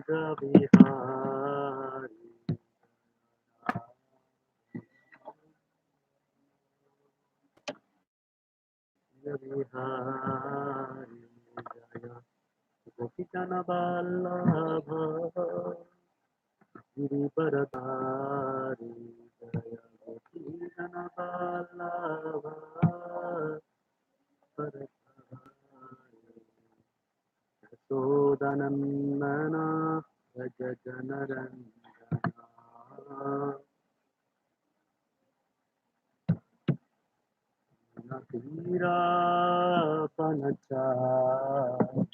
विहारी जय गोपीजन वल्लभ गिरिवरधारी जय गोपीजन वल्लभ यशोदनन्दन व्रज जनरञ्जना तीरापनचारि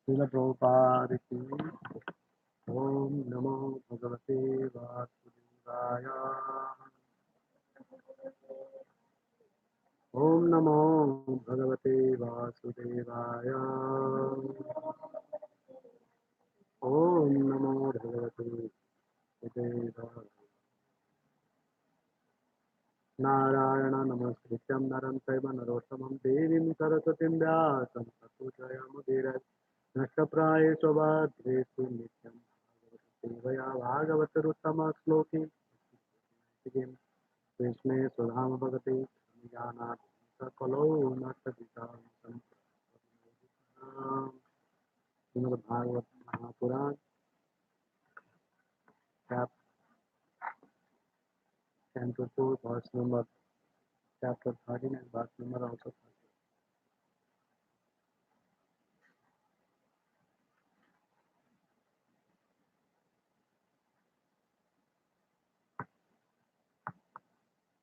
श्रील प्रभुपाद की ओम नमो भगवते वासुदेवाय ओम नमो भगवते वासुदेवाय ओम नमो भगवते वासुदेवाय नारायण नमस्कृत्यं नरं चैव नरोत्तमं देवीं सरस्वतीं व्यासं ततो जयमुदीरये नष्टप्राये स्वभाद्रेषु नित्यं सेवया भागवतरुत्तमश्लोके कृष्णे स्वधाम भगते जानाति सकलो नष्टदिशां Shrimad Bhagavat Mahapuran chapter 2 verse number chapter 13 and verse number also 13.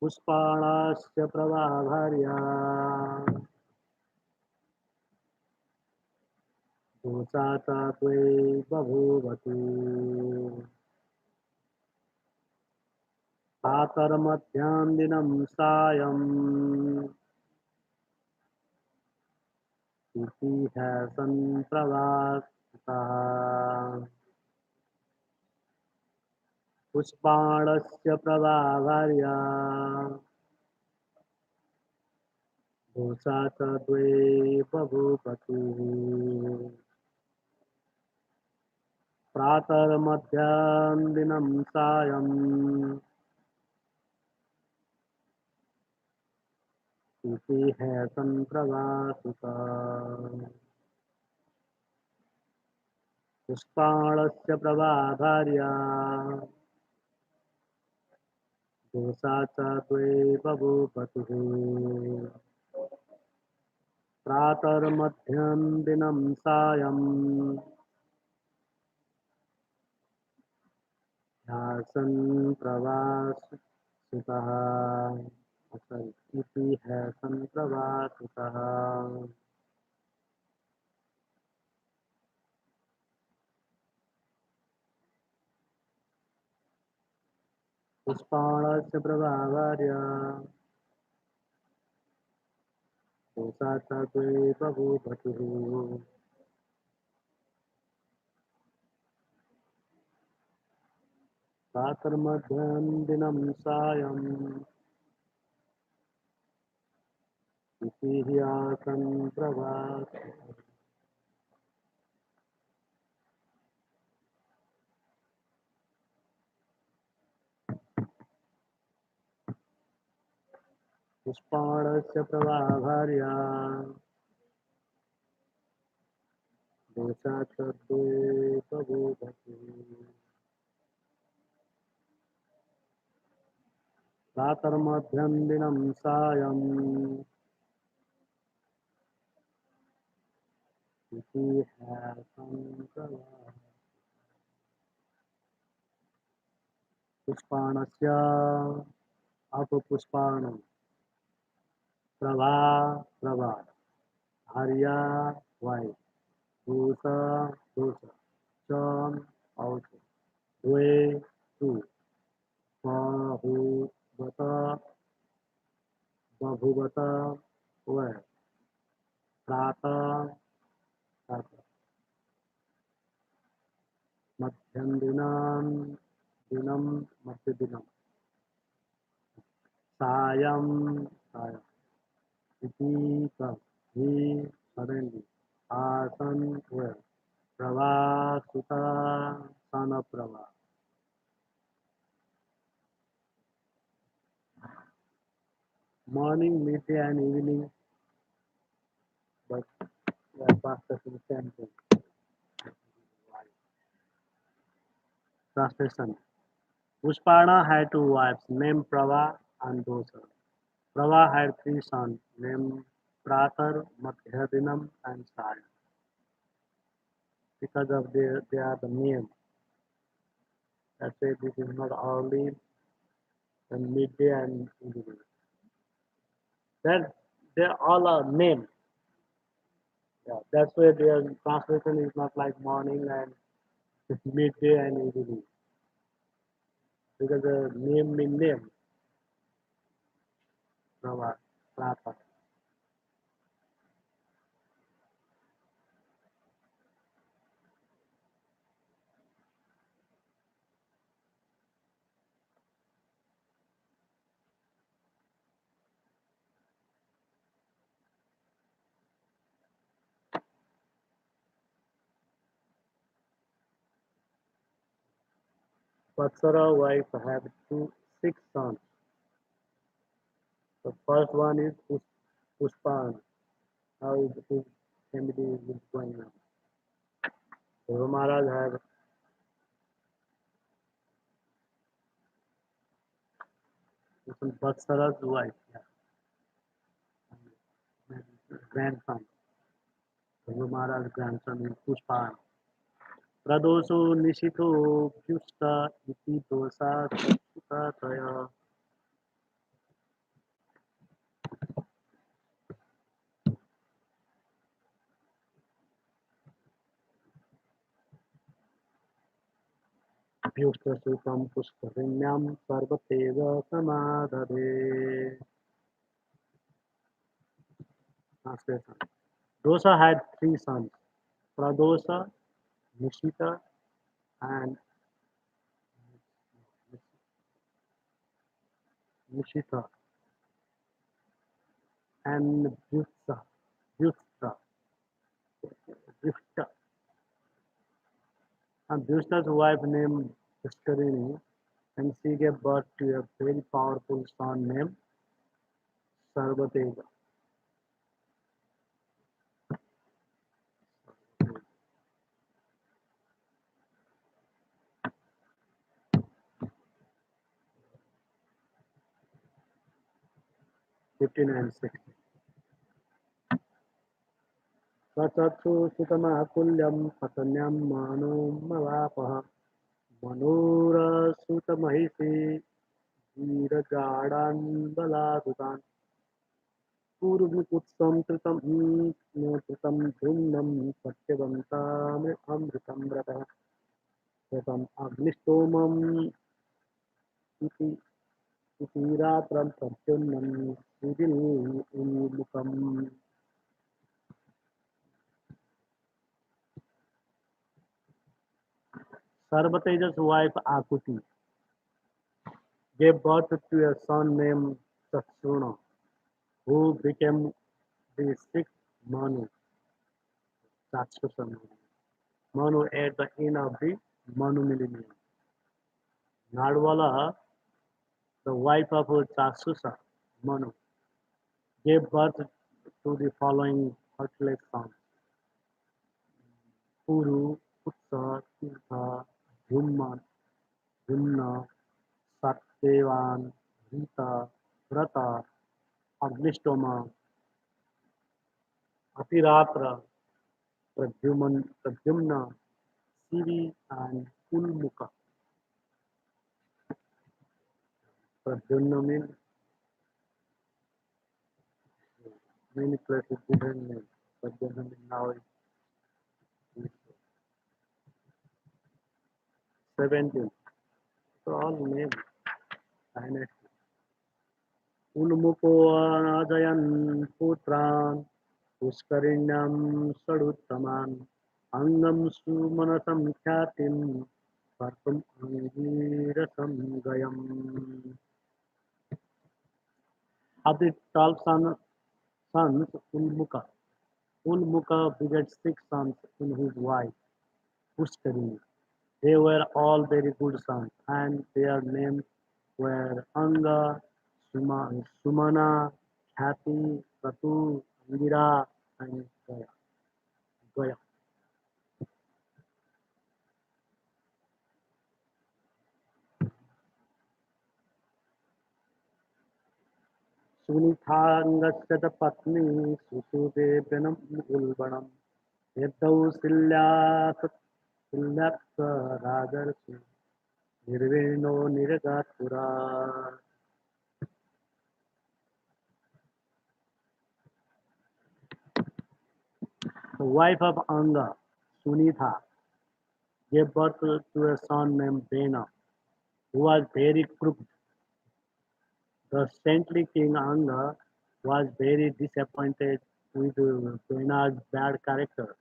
पुष्पाणाश्च प्रभाभार्या दोषाचा त्वे बभूवतु प्रातर्मध्यां दिनं सायम् इति ह्यसन् प्रभातः पुष्पाणस्य प्रभाभार्या दोषाचा द्वे बभूवतु प्रातर्मध्यां दिनं सायम् इति है संप्रभासुता पुष्पाणस्य प्रभाभार्या दोषा च द्वे बभूवतुः प्रातर्मध्यं दिनं सायं ह्यासन् प्रवासुतः इति है संप्रभासुतः पुष्पाणस्य प्रभाभार्या दोषा च द्वे बभूवतुः प्रातर्मध्यं दिनं सायम् इति ह्यासन् प्रभासुतः पुष्पाणस्य प्रभाभार्या दोषा च द्वे बभूवतुः प्रातर्मध्यं दिनं सायम् इति ह्यासन् पुष्पाणस्य अपपुष्पाणं प्रभा प्रभा आर्या वाय दोष दोष च औष द्वे तु बहुवत बभुवत वै प्रातः प्रातः मध्यं दिनं मध्यदिनं सायं सायम् इति हि suddenly आसन were pravasuta son of Prava. Morning, midday and evening, but yeah, faster to the same thing. Translation. Pushpana had two wives named Prava and Dosa. Prava had three sons named Pratar, Madhyadinam and Sai. Because of they are the name. That's why this is not early and midday and evening. That they all are named. Yeah, that's why their translation is not like morning and midday and evening. Because the name mean name. Prava, Prata. Vatsara wife had six sons. The first one is Pushpan. How is his family is going on. Guru Maharaj had Vatsara's wife, yeah, grandson. Guru Maharaj's grandson is Pushpan. प्रदोषो निशितो व्युष्ट इति दोषा चक्षुषत्रय व्युष्टसुतं पुष्करिण्यां सर्वतेव समादधे. Translation. Dosa had three sons, Pradosa, Nishita, and Nishita, and Vyusta, Vyusta. And Vyusta's wife named Pushkarini, and she gave birth to a very powerful son named Sarvatega. 15 and 16. Tatatu sutamakulyam patanyam mano malapaha manora sutamahisi वीरजाडान् बलादुतान् पूर्वकुत्सं कृतं कृतं धूम्नं सत्यवन्तामृतं रतः कृतम् अग्निष्टोमम् इति इति रात्रं प्रद्युम्नं सुदिमुखम्. Sarvateja's wife Akuti gave birth to a son named Satsuna, who became the sixth Manu, Chakshusa Manu. Manu at the end of the Manu millennium. Nadwala, the wife of Chakshusa Manu, gave birth to the following heartless sons: Puru, Utsa, Tirtha, Dhumma, Dhumna, Satyavan, Rita, Vrata, Agnishtoma, Atiratra, Pradyumna, Sivi, and Ulmuka. Pradyumna means many places different names. Pradyumna means now it's 17. So all names, dynasty. Ulmuko Ajayan Putran, पुष्करिण्यां षडुत्तमान् अङ्गं सुमनसं ख्यातिं कर्तुम् अङ्गीरसं गयम्. Of the 12 sons, Ulmuka begat 6 sons in his wife Pushkarini. They were all very good sons, and their names were Anga, Sumana, Khyati, Ratu, Indira, and Gaya. सुनीताङ्गस्य च पत्नी सुसुदेव्यनम् उल्बणम् यद्धौ शिल्यात्स राजर्षि निर्वेणो निरगात्पुरा. The wife of Anga, Sunitha, gave birth to a son named Bena, who was very crooked. The saintly king Anga was very disappointed with Bena's bad character,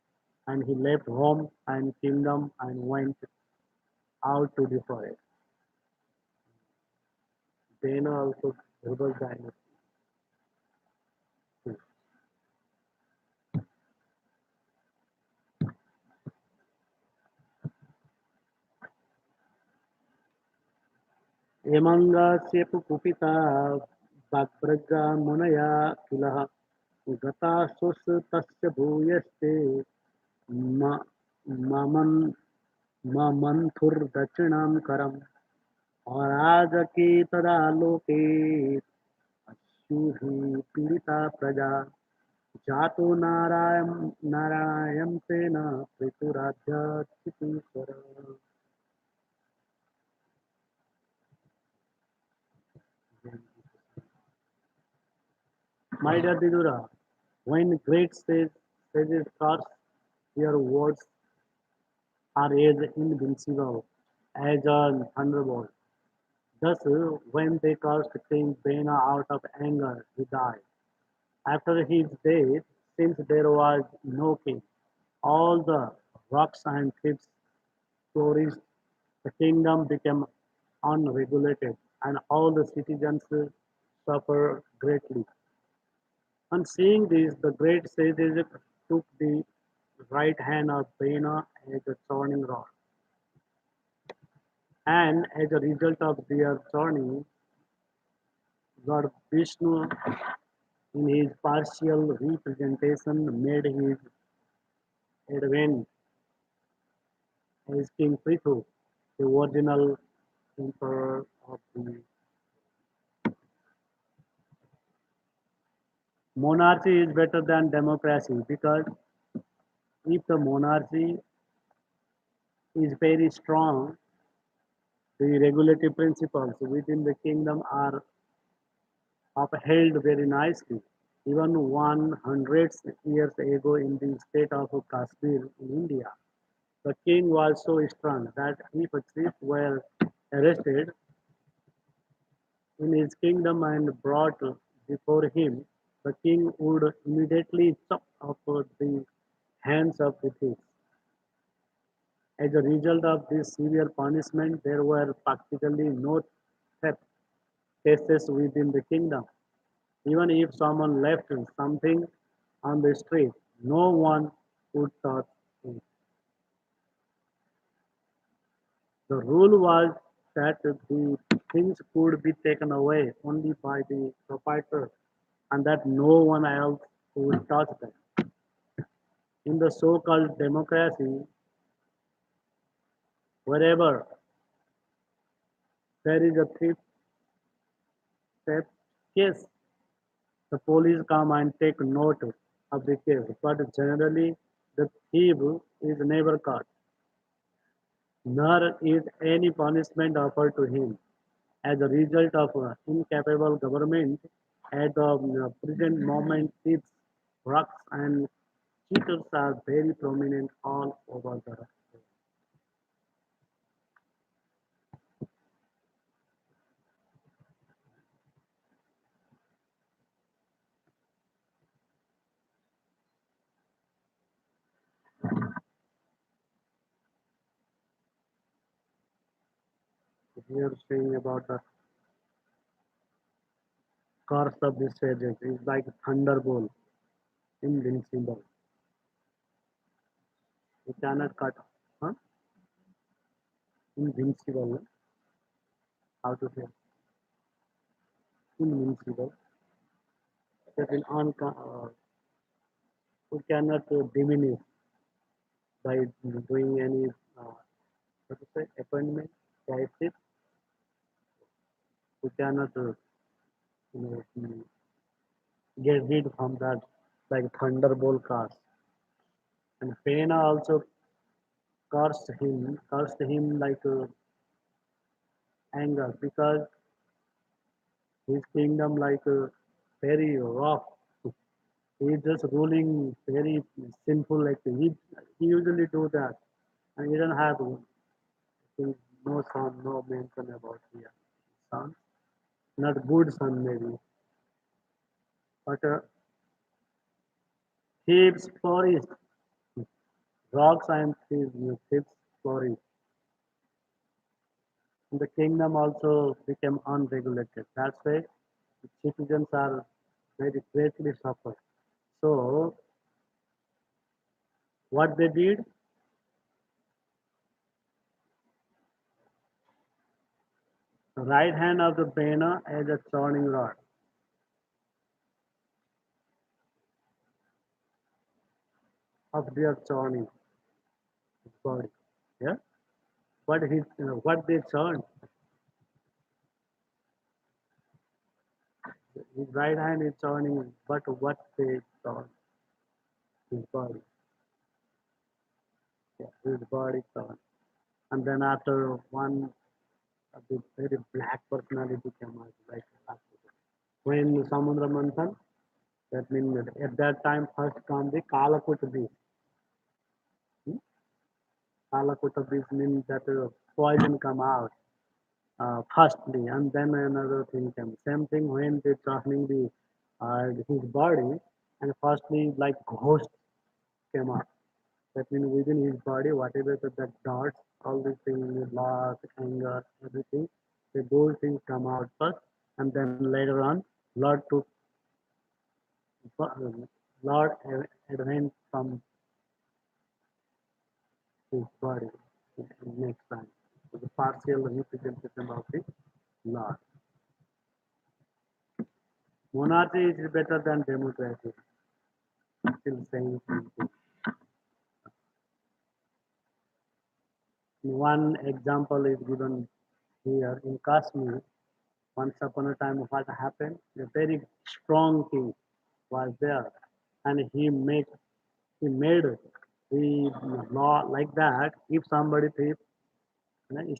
and he left home and kingdom and went out to the forest. Bena also rebel dynasty. Emanga कुपिता वाग्प्रज्ञा मुनया किलः गतासुस् तस्य भूयस्ते म- ममन् ममन्थुर्दक्षिणां करम् अराजके तदा लोके अश्रुभिः पीडिता प्रजा जातो नारायण तेन पितुराध्यात्मिकीश्वर. My dear Didura, when great sages curse, their words are as invincible as a thunderbolt. Thus, when they cursed King Bena out of anger, he died. After his death, since there was no king, all the rocks and cliffs flourished, the kingdom became unregulated, and all the citizens suffered greatly. On seeing this, the great sages took the right hand of Bena as a turning rod, and as a result of their turning, Lord Vishnu, in his partial representation, made his advent as King Prithu, the original emperor of the Monarchy is better than democracy because if the monarchy is very strong, the regulatory principles within the kingdom are upheld very nicely. Even 100 years ago in the state of Kashmir in India, the king was so strong that if a chief were arrested in his kingdom and brought before him, the king would immediately chop off the hands of the thief. As a result of this severe punishment, there were practically no theft cases within the kingdom. Even if someone left something on the street, no one would touch it. The rule was that the things could be taken away only by the proprietor and that no one else would touch them. In the so-called democracy, wherever there is a theft case, the police come and take note of the case, but generally the thief is never caught, nor is any punishment offered to him. As a result of incapable government, at the present moment, thieves, rocks, and cheaters are very prominent all over the world. Here saying about the curse of the sages is like thunderbolt, invincible. You cannot cut. Huh? Invincible. How to say? Invincible. That in we cannot diminish by doing any what to say appointment. Crisis. We cannot get rid from that like thunderbolt cars. And Pena also cursed him like anger because his kingdom like very rough. He's just ruling very sinful like he usually do that. And he don't have no son, no mention about here. Son, not good son maybe. But thieves flourish, rocks and thieves flourish. The kingdom also became unregulated. That's why the citizens are very greatly suffer. So what they did, the right hand of the banner as a churning rod of their churning body. Yeah, what they churned, his right hand is churning, but what they churned, his body, yeah, his body churned. And then after one, the very black personality came out, like when Samudra Manthan, that means at that time first come the Kalakut beast. Hmm? Kalakut beast means that poison come out firstly, and then another thing comes. Same thing when they turning the his body, and firstly like ghost came out. That means within his body, whatever that darts, all these things, lust, anger, everything, those things come out first, and then later on, Lord took Lord advent from his body next time. So the partial representation of the Lord. Monarchy is better than democracy. Still saying something. One example is given here in Kashmir. Once upon a time, what happened? A very strong king. was there, and he made the law like that. If somebody thief,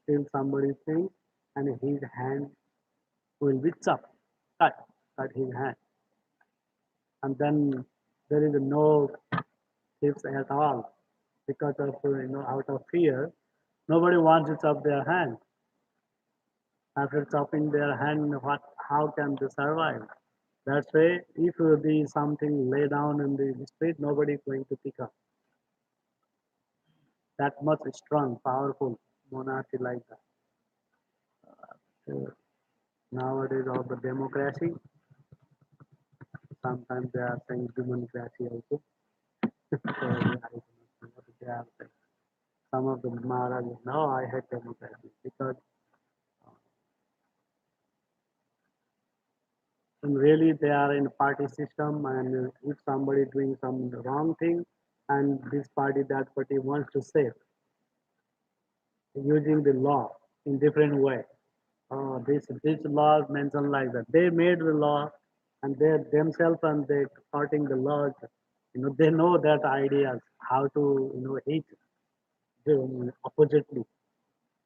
steals somebody's thing, and his hand will be cut, cut his hand, and then there is no thieves at all because of out of fear. Nobody wants to chop their hand. After chopping their hand, how can they survive? That's why if the something lay down in the street, nobody is going to pick up. That much strong, powerful monarchy like that. So nowadays, all the democracy, sometimes they are saying democracy also. So I don't know what they are saying. Some of the Maharajas, no, I hate democracy because really they are in party system, and if somebody doing some wrong thing, and this party, that party wants to save using the law in different way. This law mentioned like that. They made the law, and they themselves and they starting the laws. They know that ideas how to hit the oppositely,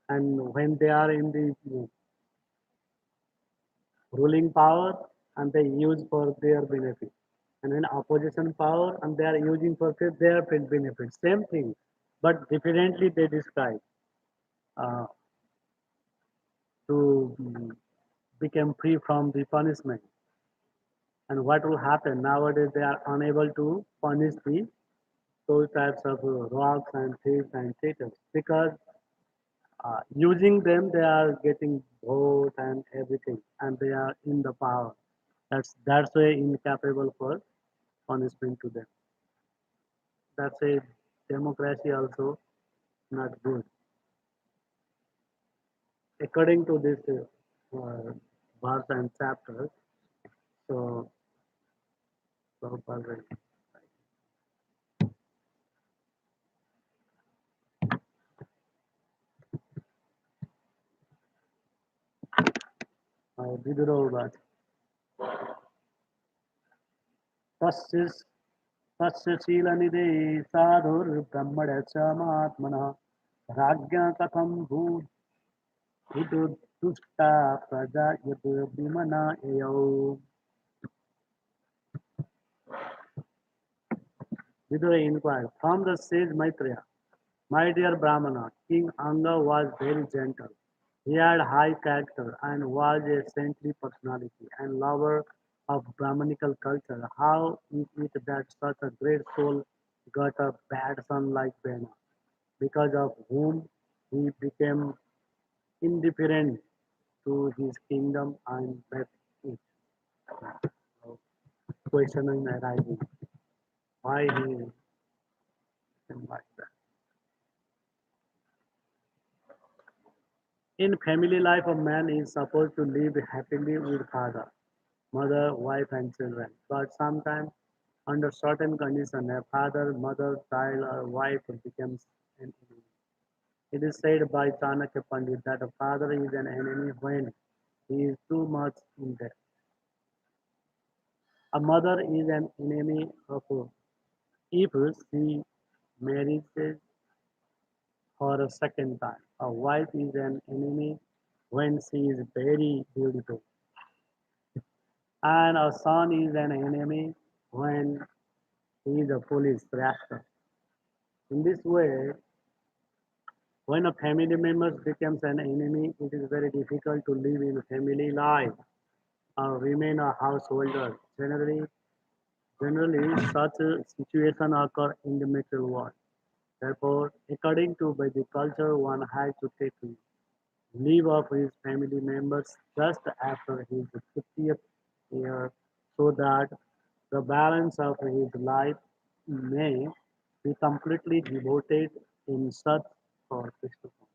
and when they are in the ruling power, and they use for their benefit, and in opposition power, and they are using for their benefit. Same thing, but differently they describe uh, to become free from the punishment. And what will happen nowadays? They are unable to punish the those types of rogues and thieves and cheaters because using them they are getting vote and everything, and they are in the power. That's why incapable for punishment to them. That's a democracy also not good according to this verse and chapter. So, Prabhupada, Vidura तस्य तस्य शीलनिधे साधुर्ब्रह्मण्य च महात्मनः राज्ञा कथं भूतुष्टा प्रजा यद् विमना ययौ. Vidura inquired from the sage Maitreya, my dear Brahmana, King Anga was very gentle. He had high character and was a saintly personality and lover of Brahmanical culture. How is it that such a great soul got a bad son like Bena, because of whom he became indifferent to his kingdom and left it? So, questioning arising. Why he became like that? In family life, a man is supposed to live happily with father, mother, wife, and children. But sometimes, under certain conditions, a father, mother, child, or wife becomes an enemy. It is said by Chanakya Pandit that a father is an enemy when he is too much in debt. A mother is an enemy of if she marries for a second time. A wife is an enemy when she is very beautiful. And a son is an enemy when he is a police rascal. In this way, when a family member becomes an enemy, it is very difficult to live in family life or remain a householder. Generally, such a situation occur in the material world. Therefore, according to Vedic culture, one has to take leave of his family members just after his 50th year so that the balance of his life may be completely devoted in such for Krishna consciousness.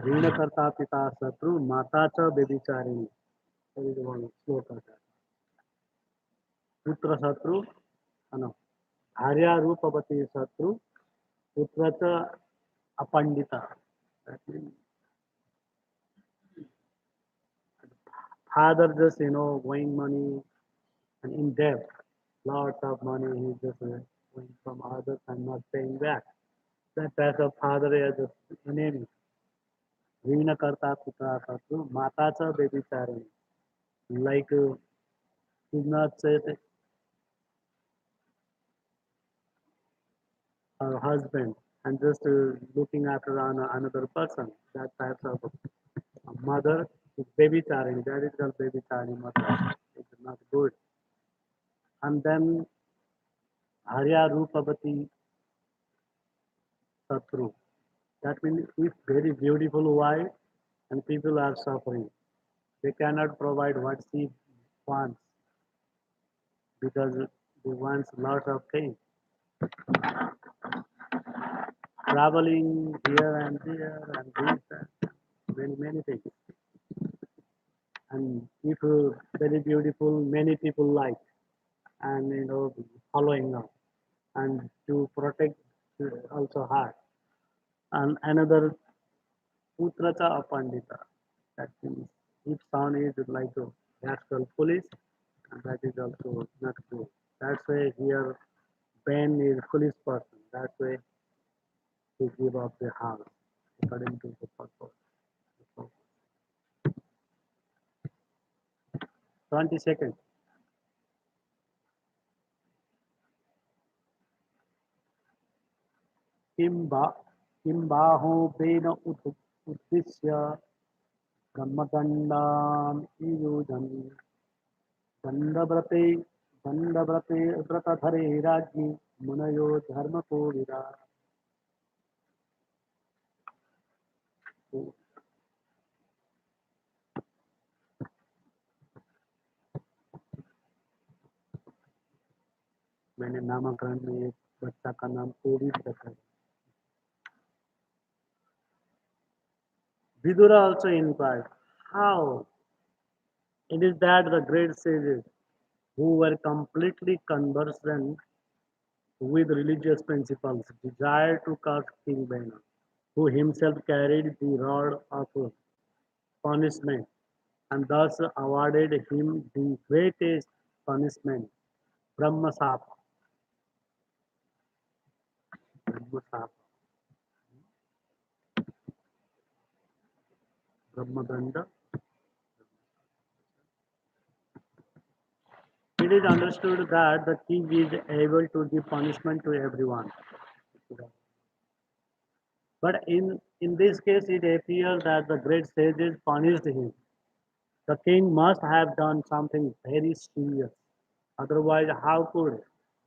ऋण करता पिता शत्रु माता च व्यभिचारिणी. There is one श्लोक of that. पुत्र शत्रु no, भार्या रूपवती शत्रु पुत्र च अपंडिता. That means father just going money and in debt, lots of money he just going from others and not paying back. That type of father is just enemy. ऋण करता पुत्रा करतो माताचं बेबीचारण like did not say that her husband and just looking after another person. That type of mother is baby charing. That is called baby charing mother. It's not good. And then Harya Rupavati Satru. That means if very beautiful wife and people are suffering, they cannot provide what she wants because they want lots of things. Traveling here and there and this and many things. And if very beautiful, many people like and following up and to protect also hard. And another putracha apandita. That means if son is like a national police, and that is also not good. That's why here Ben is police person. That's why he give up the house according to the purpose. 20 seconds. किंबा किंबाहो Ben उद्दिश्य ब्रह्मदंडान युजन दंडव्रते दंडव्रते व्रतधरे राज्ञी मुनयो धर्म को विरा मैंने नामकरण में एक बच्चा का नाम कोविद रखा है Vidura also inquired how it is that the great sages who were completely conversant with religious principles desired to curse King Bena, who himself carried the rod of punishment and thus awarded him the greatest punishment, Brahmasapa. Brahmasapa, Brahmadanda. It is understood that the king is able to give punishment to everyone. But in this case, it appears that the great sages punished him. The king must have done something very serious. Otherwise, how could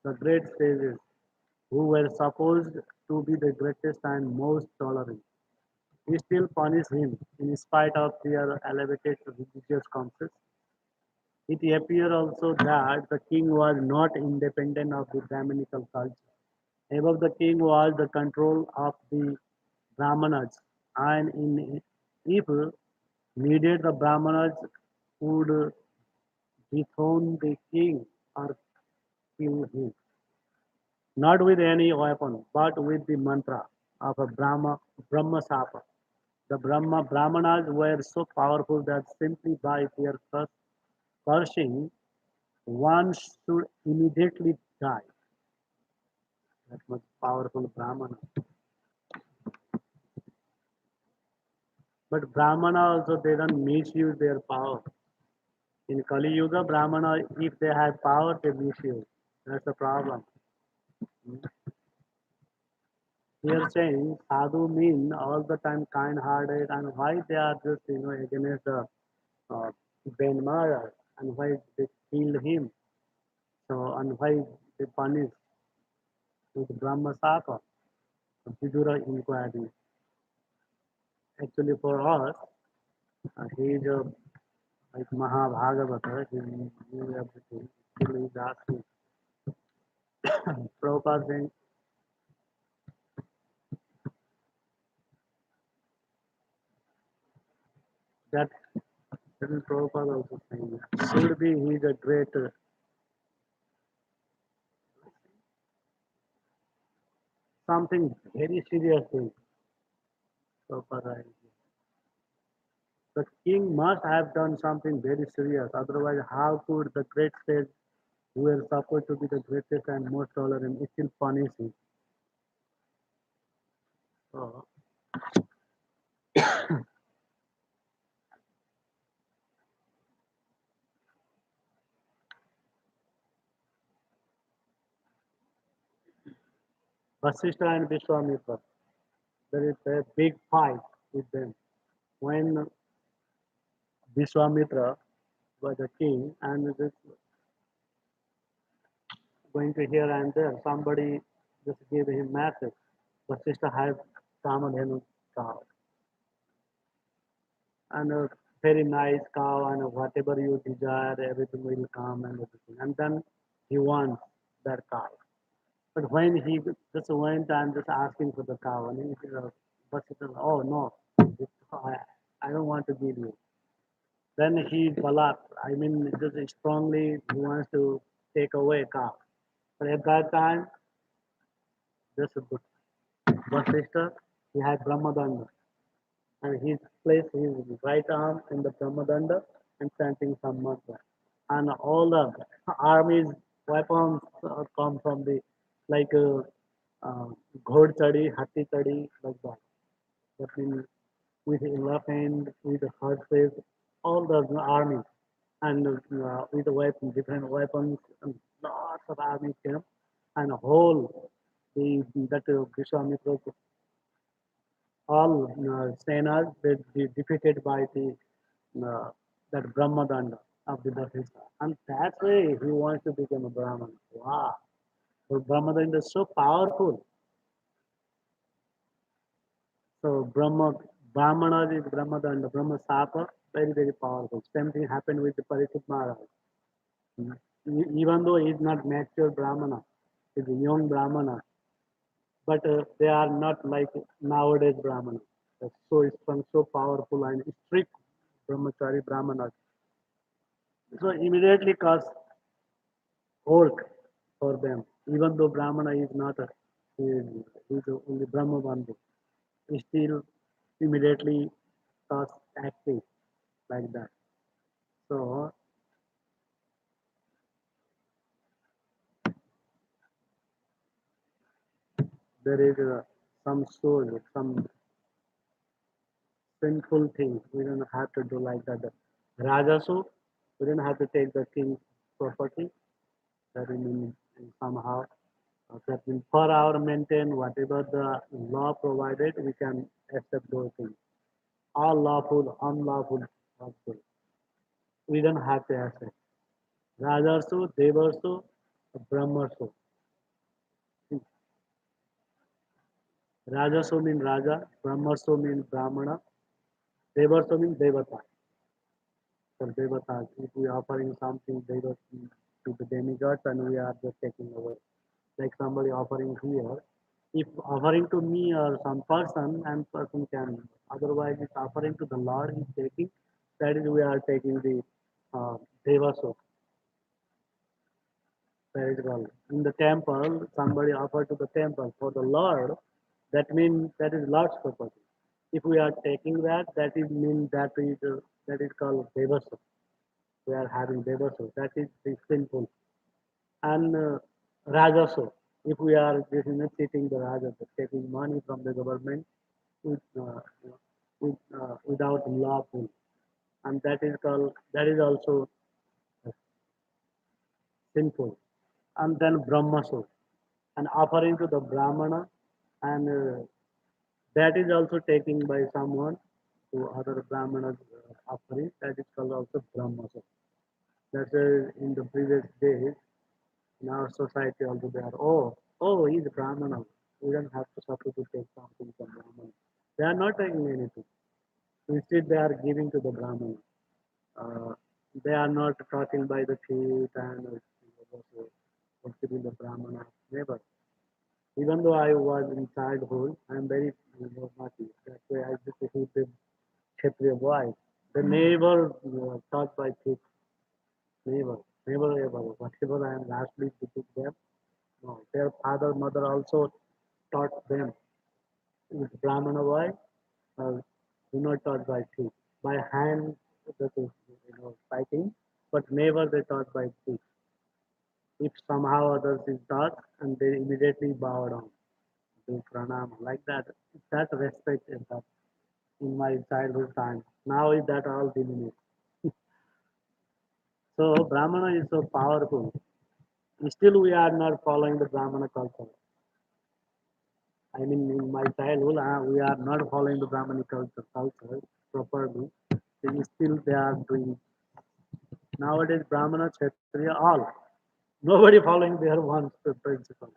the great sages, who were supposed to be the greatest and most tolerant, still punish him in spite of their elevated religious conscience? It appears also that the king was not independent of the Brahminical culture. Above the king was the control of the Brahmanas, and if needed, the Brahmanas would dethrone the king or kill him, not with any weapon, but with the mantra of a Brahma Sapa. The Brahmanas were so powerful that simply by their cursing, one should immediately die. That was powerful Brahmana. But Brahmana also they don't misuse their power. In Kali Yuga, Brahmana, if they have power, they misuse. That's the problem. Here saying sadhu mean all the time kind-hearted, and why they are just against the uh, Ben Mara, and why they kill him. So and why they punish with Brahma Saka, Vidura inquiry. Actually, for us, he is a like Mahabhagavata. He knew everything. Still, he is asking. Prabhupada saying that. Then Prabhupada also saying that. Should be he is a great something very serious thing. Prabhupada. The king must have done something very serious. Otherwise, how could the great sage, who were supposed to be the greatest and most tolerant, still punish him? So, Vasishtha and Vishwamitra, there is a big fight with them. When Vishwamitra was the king and just going to here and there, somebody just gave him message. Vasishtha has Kamadhenu cow and a very nice cow and whatever you desire, everything will come and everything. And then he wants that cow. But when he just went and just asking for the cow, and he said, Vasishtha, oh no, I, I don't want to give you. Then he balat, I mean, just strongly he wants to take away cow. But at that time, just Vasishtha, he had Brahmadanda, and he placed his right arm in the Brahmadanda and chanting some mantra. And all the army's weapons come from the like ghod chadi, hatti chadi, like that. That means with elephant, with horses, all the army, and with the weapons, different weapons, and lots of army came, and whole the that Vishwamitra, all senas they defeated by the that Brahmadanda of the Vasishtha. And that's why he wants to become a Brahman. Wow. So Brahmadanda is so powerful. So Brahmana is Brahmadanda, Brahma Sapa, very, very powerful. Same thing happened with the Parikshit Maharaj. Even though he is not mature Brahmana, he's a young Brahmana, but they are not like nowadays Brahmana. They're so strong, so powerful, and strict Brahmachari Brahmanas. So immediately cause work for them, even though Brahmana is not a, he is only Brahma Bandhu. He still immediately starts acting like that. So there is some soul, some sinful things. We don't have to do like that. Rajasu, we don't have to take the king's property. That means somehow that means for our maintain whatever the law provided, we can accept those things. All lawful, unlawful, lawful. We don't have to accept. Rajarsu, Devarsu, Brahmarsu. Rajasu means Raja, Brahmarsu means Brahmana, Devarsu means Devata. For Devatas, if we are offering something Devas to the demigods and we are just taking away. Like somebody offering here, if offering to me or some person and person can, otherwise it's offering to the Lord is taking, that is we are taking the Devasu, spiritual. In the temple, somebody offered to the temple for the Lord, that means that is Lord's property. If we are taking that, that is mean that is called Devasu. We are having Devasu. That is the sinful. And Rajasu. If we are cheating the Rajasu, taking money from the government with, without lawful, and that is also sinful. And then Brahmasu, and offering to the Brahmana, and that is also taken by someone to other Brahmanas offering. That is called also Brahmasu. That's in the previous days in our society also they are, he's a Brahmana. We don't have to suffer to take something from Brahmana. They are not taking anything. Instead, they are giving to the Brahmana. Uh, they are not talking by the feet and worshiping the Brahmana. Never. Even though I was in childhood, I am very naughty. That's why I just hate the Kshatriya boys. They never taught by feet. Never. Never ever. Whatever I am lastly teaching them, no. Their father, mother also taught them with Brahmana boy, do not taught by feet. by hand, that is, fighting, but never they taught by speech. If somehow others is taught, and they immediately bow down, do pranam like that. That respect is that in my childhood time. Now is that all diminished. So Brahmana is so powerful. Still we are not following the Brahmana culture. I mean, in my childhood, we are not following the Brahmani culture properly. Still they are doing. Nowadays, Brahmana, Kshatriya, all. Nobody following their one principle.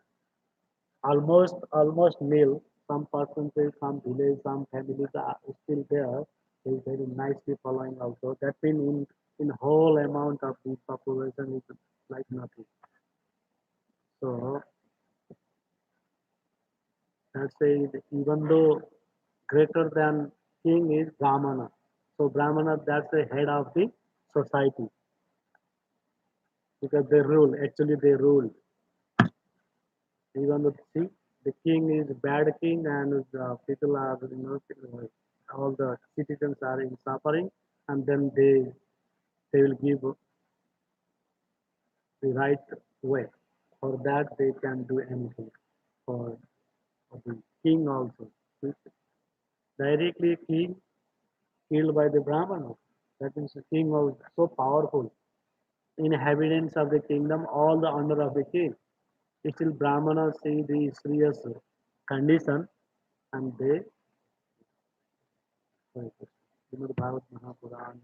Almost nil. Some percentage, some village, some families are still there. They very nicely following also. That means in whole amount of the population is like nothing. So let's say even though greater than king is Brahmana. So Brahmana, that's the head of the society because they rule. Actually, they rule. Even see, the king is bad king and people are, all the citizens are in suffering, and then they will give the right way. For that, they can do anything. For the king also, directly king killed by the Brahmana. That means the king was so powerful. Inhabitants of the kingdom, all the honor of the king. Still Brahmanas see the serious condition and they Srimad Bhagavad Mahapuran